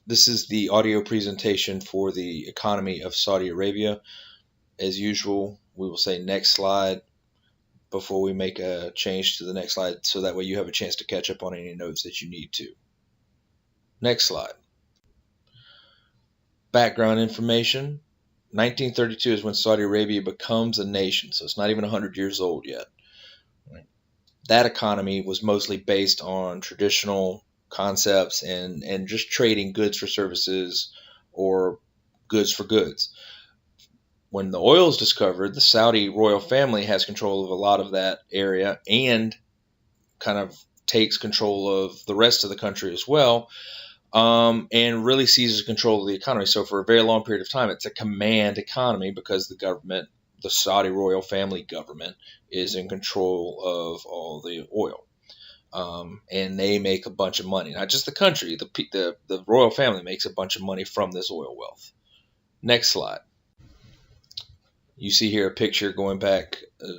This is the audio presentation for the economy of Saudi Arabia. As usual, we will say next slide before we make a change to the next slide, so that way you have a chance to catch up on any notes that you need to. Next slide. Background information. 1932 is when Saudi Arabia becomes a nation, so it's not even 100 years old yet. That economy was mostly based on traditional concepts and just trading goods for services or goods for goods. When the oil is discovered, the Saudi royal family has control of a lot of that area and kind of takes control of the rest of the country as well, and really seizes control of the economy. So for a very long period of time, it's a command economy because the government, the Saudi royal family government, is in control of all the oil. And they make a bunch of money. Not just the country, the royal family makes a bunch of money from this oil wealth. Next slide. You see here a picture going back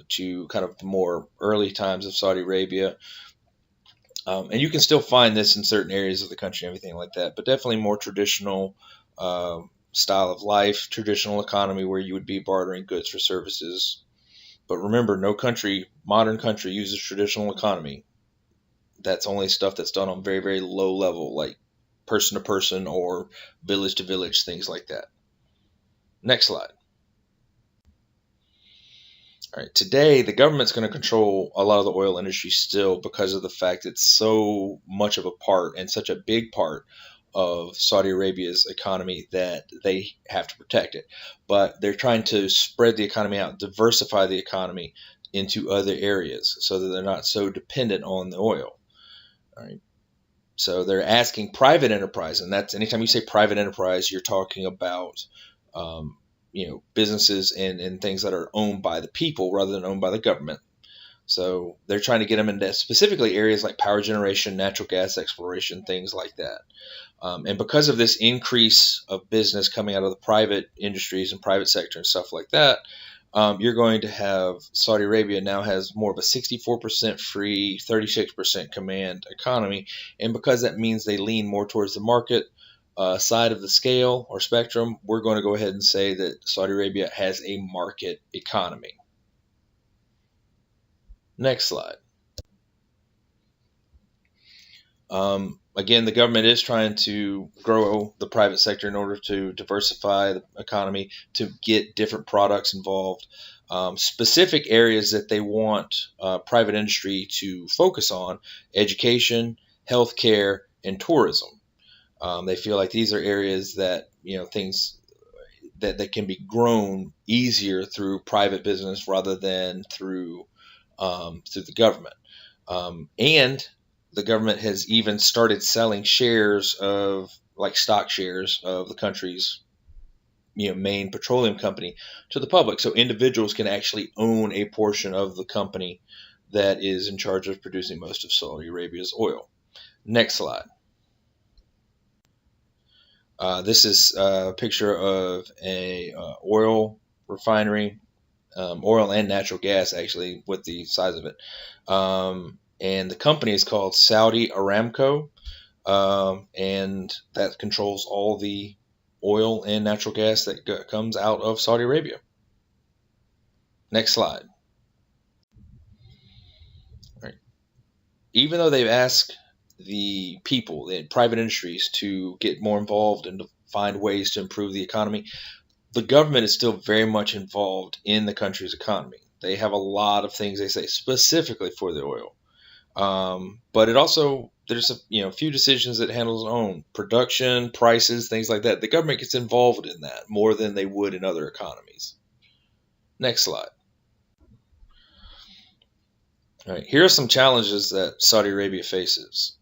to kind of the more early times of Saudi Arabia. And you can still find this in certain areas of the country and everything like that, but definitely more traditional style of life, traditional economy where you would be bartering goods for services. But remember, no country, modern country, uses traditional economy. That's only stuff that's done on very, very low level, like person to person or village to village, things like that. Next slide. All right, today the government's going to control a lot of the oil industry still because of the fact it's so much of a part and such a big part of Saudi Arabia's economy that they have to protect it. But they're trying to spread the economy out, diversify the economy into other areas so that they're not so dependent on the oil. All right. So they're asking private enterprise, and that's anytime you say private enterprise, you're talking about businesses and things that are owned by the people rather than owned by the government. So they're trying to get them into specifically areas like power generation, natural gas exploration, things like that. And because of this increase of business coming out of the private industries and private sector and stuff like that, you're going to have Saudi Arabia now has more of a 64% free, 36% command economy. And because that means they lean more towards the market side of the scale or spectrum, we're going to go ahead and say that Saudi Arabia has a market economy. Next slide. Again, the government is trying to grow the private sector in order to diversify the economy, to get different products involved. Specific areas that they want private industry to focus on: education, healthcare, and tourism. They feel like these are areas that, things that can be grown easier through private business rather than through the government. And the government has even started selling shares of, like stock shares of the country's main petroleum company to the public. So individuals can actually own a portion of the company that is in charge of producing most of Saudi Arabia's oil. Next slide. This is a picture of a oil refinery, oil and natural gas, actually, with the size of it. And the company is called Saudi Aramco, and that controls all the oil and natural gas that comes out of Saudi Arabia. Next slide. All right. Even though they've asked the people, the private industries, to get more involved and to find ways to improve the economy, the government is still very much involved in the country's economy. They have a lot of things they say specifically for the oil. But it also, there's a few decisions that handles its own production, prices, things like that. The government gets involved in that more than they would in other economies. Next slide. All right, here are some challenges that Saudi Arabia faces.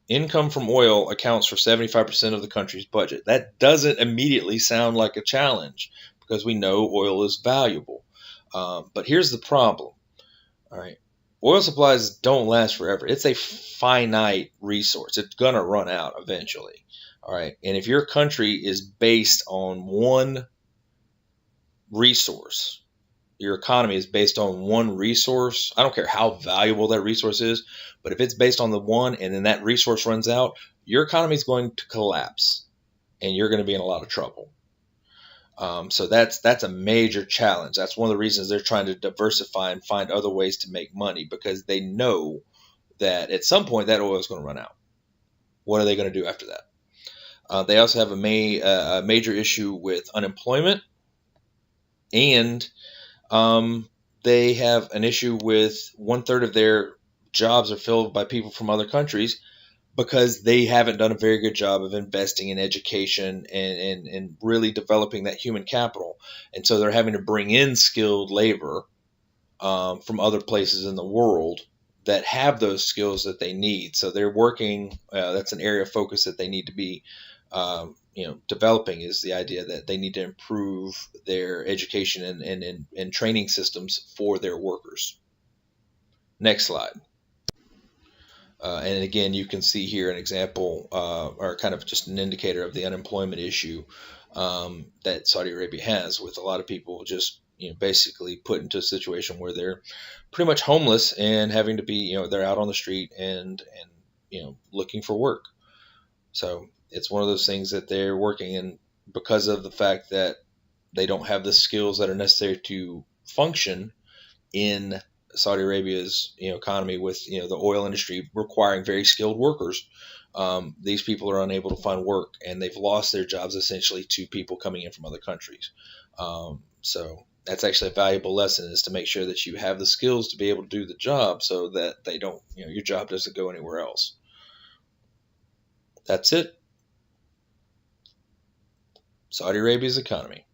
Income from oil accounts for 75% of the country's budget. That doesn't immediately sound like a challenge because we know oil is valuable. But here's the problem. All right. Oil supplies don't last forever. It's a finite resource. It's going to run out eventually. All right. And if your country is based on one resource, your economy is based on one resource, I don't care how valuable that resource is, but if it's based on the one and then that resource runs out, your economy is going to collapse, and you're going to be in a lot of trouble. So that's a major challenge. That's one of the reasons they're trying to diversify and find other ways to make money, because they know that at some point that oil is going to run out. What are they going to do after that? They also have a major issue with unemployment, and they have an issue with 1/3 of their jobs are filled by people from other countries, because they haven't done a very good job of investing in education and really developing that human capital. And so they're having to bring in skilled labor from other places in the world that have those skills that they need. So they're working. That's an area of focus that they need to be, developing, is the idea that they need to improve their education and training systems for their workers. Next slide. And again, you can see here an example, or kind of just an indicator of the unemployment issue that Saudi Arabia has, with a lot of people just basically put into a situation where they're pretty much homeless and having to be they're out on the street and looking for work. So it's one of those things that they're working in, because of the fact that they don't have the skills that are necessary to function in Saudi Arabia's economy, with the oil industry requiring very skilled workers. These people are unable to find work, and they've lost their jobs essentially to people coming in from other countries. So that's actually a valuable lesson, is to make sure that you have the skills to be able to do the job, so that they don't your job doesn't go anywhere else. That's it. Saudi Arabia's economy.